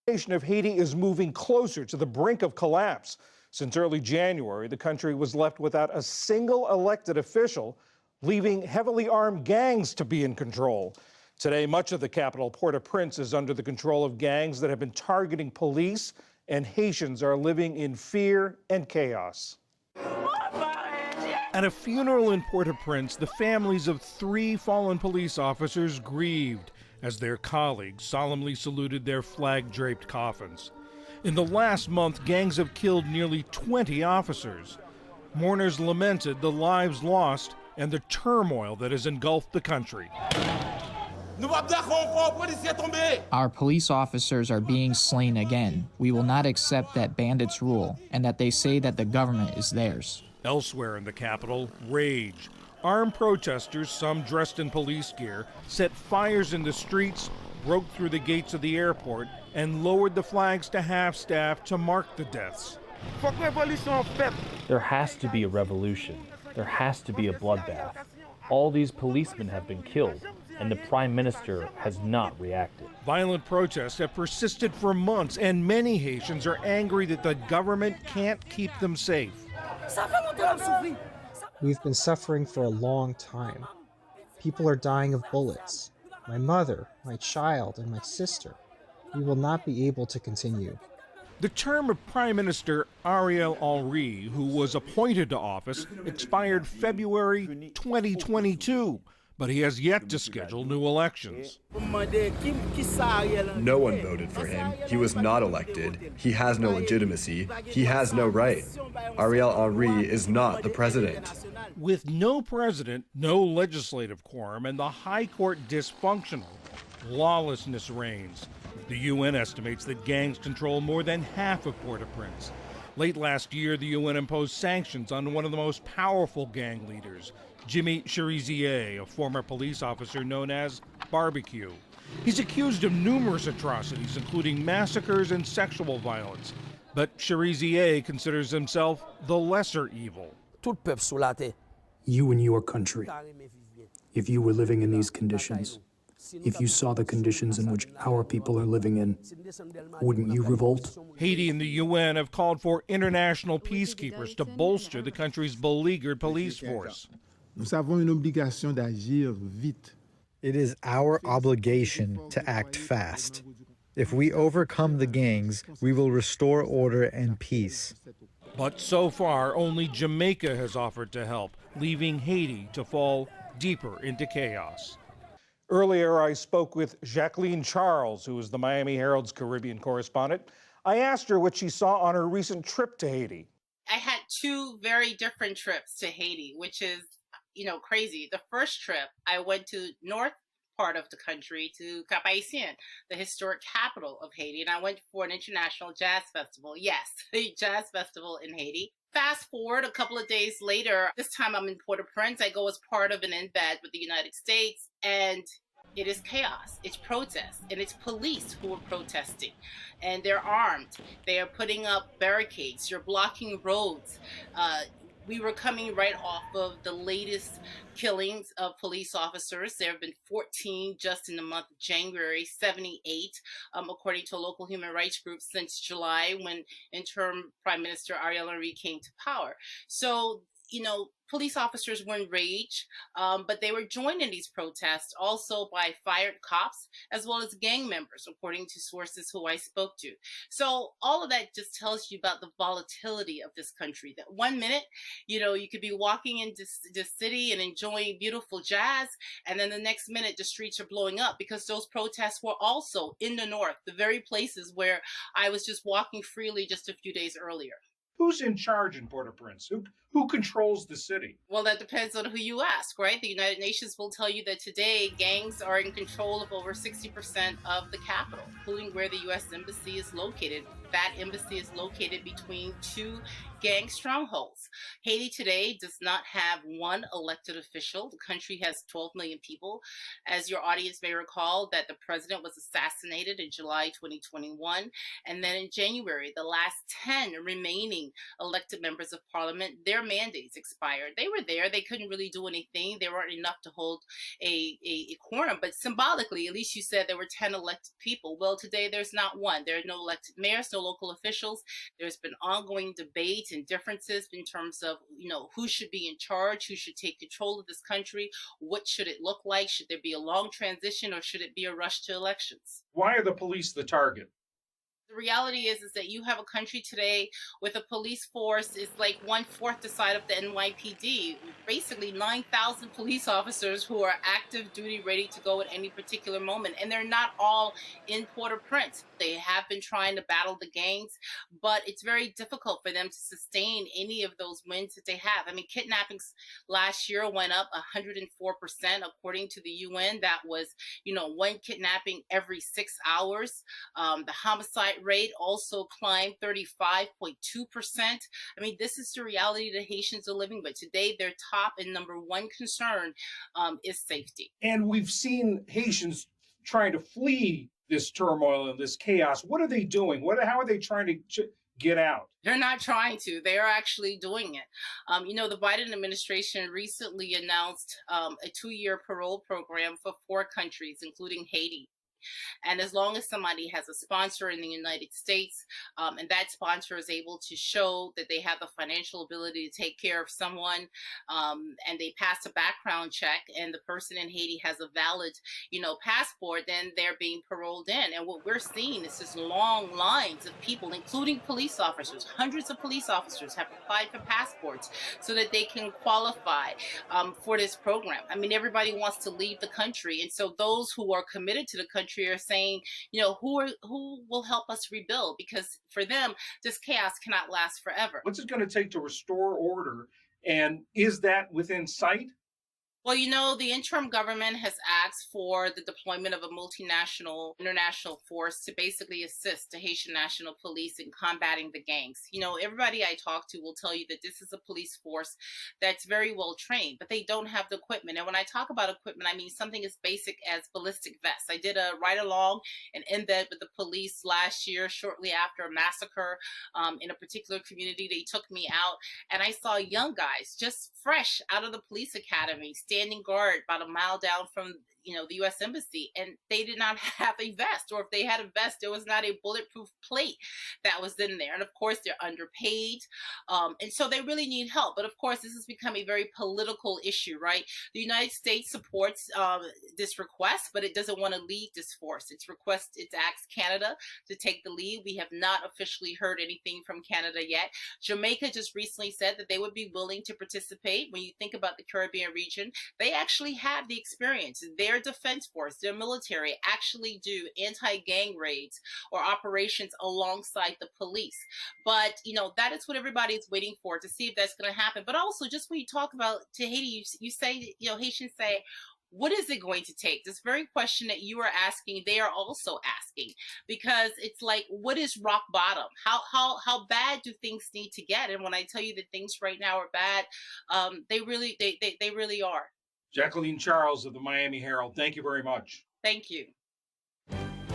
The nation of Haiti is moving closer to the brink of collapse. Since early January, the country was left without a single elected official, leaving heavily armed gangs to be in control. Today, much of the capital, Port-au-Prince, is under the control of gangs that have been targeting police, and Haitians are living in fear and chaos. At a funeral in Port-au-Prince, the families of 3 fallen police officers grieved as their colleagues solemnly saluted their flag-draped coffins. In the last month, gangs have killed nearly 20 officers. Mourners lamented the lives lost and the turmoil that has engulfed the country. Our police officers are being slain again. We will not accept that bandits rule and that they say that the government is theirs. Elsewhere in the capital, rage. Armed protesters, some dressed in police gear, set fires in the streets, broke through the gates of the airport, and lowered the flags to half-staff to mark the deaths. There has to be a revolution. There has to be a bloodbath. All these policemen have been killed, and the Prime Minister has not reacted. Violent protests have persisted for months, and many Haitians are angry that the government can't keep them safe. We've been suffering for a long time. People are dying of bullets. My mother, my child, and my sister. We will not be able to continue. The term of Prime Minister Ariel Henry, who was appointed to office, expired February 2022, but he has yet to schedule new elections. No one voted for him. He was not elected. He has no legitimacy. He has no right. Ariel Henry is not the president. With no president, no legislative quorum, and the High Court dysfunctional, lawlessness reigns. The UN estimates that gangs control more than half of Port-au-Prince. Late last year, the UN imposed sanctions on one of the most powerful gang leaders, Jimmy Cherizier, a former police officer known as Barbecue. He's accused of numerous atrocities, including massacres and sexual violence. But Cherizier considers himself the lesser evil. You and your country, if you were living in these conditions, if you saw the conditions in which our people are living in, wouldn't you revolt? Haiti and the UN have called for international peacekeepers to bolster the country's beleaguered police force. It is our obligation to act fast. If we overcome the gangs, we will restore order and peace. But so far, only Jamaica has offered to help, leaving Haiti to fall deeper into chaos. Earlier, I spoke with Jacqueline Charles, who is the Miami Herald's Caribbean correspondent. I asked her what she saw on her recent trip to Haiti. I had 2 very different trips to Haiti, which is, crazy. The first trip, I went to north part of the country, to Cap-Haïtien, the historic capital of Haiti, and I went for an international jazz festival. Yes, a jazz festival in Haiti. Fast forward a couple of days later, this time I'm in Port-au-Prince. I go as part of an embed with the United States, and it is chaos. It's protest, and it's police who are protesting, and they're armed. They are putting up barricades. You're blocking roads. We were coming right off of the latest killings of police officers. There have been 14 just in the month of January, 78, according to a local human rights group, since July, when interim Prime Minister Ariel Henry came to power. So, police officers were in rage, but they were joined in these protests also by fired cops as well as gang members, according to sources who I spoke to. So all of that just tells you about the volatility of this country, that one minute, you could be walking into this city and enjoying beautiful jazz, and then the next minute the streets are blowing up, because those protests were also in the north, the very places where I was just walking freely just a few days earlier. Who's in charge in Port-au-Prince? Who controls the city? Well, that depends on who you ask, right? The United Nations will tell you that today gangs are in control of over 60% of the capital, including where the U.S. Embassy is located. That embassy is located between 2 gang strongholds. Haiti today does not have one elected official. The country has 12 million people. As your audience may recall, that the president was assassinated in July 2021. And then in January, the last 10 remaining elected members of parliament, their mandates expired. They were there. They couldn't really do anything. They weren't enough to hold a quorum. But symbolically, at least you said there were 10 elected people. Well, today there's not one. There are no elected mayors, no local officials. There's been ongoing debate and differences in terms of, who should be in charge, who should take control of this country, what should it look like, should there be a long transition, or should it be a rush to elections? Why are the police the target? The reality is that you have a country today with a police force is like 1/4 the size of the NYPD. Basically 9,000 police officers who are active duty, ready to go at any particular moment. And they're not all in Port-au-Prince. They have been trying to battle the gangs, but it's very difficult for them to sustain any of those wins that they have. I mean, kidnappings last year went up 104%, according to the UN. That was, one kidnapping every 6 hours. The homicide rate also climbed 35.2%. I mean, this is the reality that Haitians are living with. Today, their top and number one concern is safety. And we've seen Haitians trying to flee this turmoil and this chaos. What are they doing? How are they trying to get out? They're not trying to. They are actually doing it. The Biden administration recently announced a 2-year parole program for 4 countries, including Haiti. And as long as somebody has a sponsor in the United States, and that sponsor is able to show that they have the financial ability to take care of someone, and they pass a background check, and the person in Haiti has a valid, passport, then they're being paroled in. And what we're seeing is this long lines of people, including police officers. Hundreds of police officers have applied for passports so that they can qualify for this program. I mean, everybody wants to leave the country, and so those who are committed to the country are saying, who will help us rebuild? Because for them, this chaos cannot last forever. What's it going to take to restore order? And is that within sight? Well, the interim government has asked for the deployment of a multinational international force to basically assist the Haitian National Police in combating the gangs. Everybody I talk to will tell you that this is a police force that's very well trained, but they don't have the equipment. And when I talk about equipment, I mean something as basic as ballistic vests. I did a ride-along and embed with the police last year, shortly after a massacre in a particular community. They took me out, and I saw young guys just fresh out of the police academy standing guard about a mile down from the U.S. Embassy, and they did not have a vest, or if they had a vest, there was not a bulletproof plate that was in there. And of course, they're underpaid, and so they really need help. But of course, this has become a very political issue, right? The United States supports this request, but it doesn't want to lead this force. It's asked Canada to take the lead. We have not officially heard anything from Canada yet. Jamaica just recently said that they would be willing to participate. When you think about the Caribbean region, they actually have the experience. Their defense force, their military actually do anti-gang raids or operations alongside the police. But, that is what everybody's waiting for, to see if that's going to happen. But also, just when you talk about to Haiti, you say, Haitians say, what is it going to take? This very question that you are asking, they are also asking, because it's like, what is rock bottom? How bad do things need to get? And when I tell you that things right now are bad, they really are. Jacqueline Charles of the Miami Herald, thank you very much. Thank you.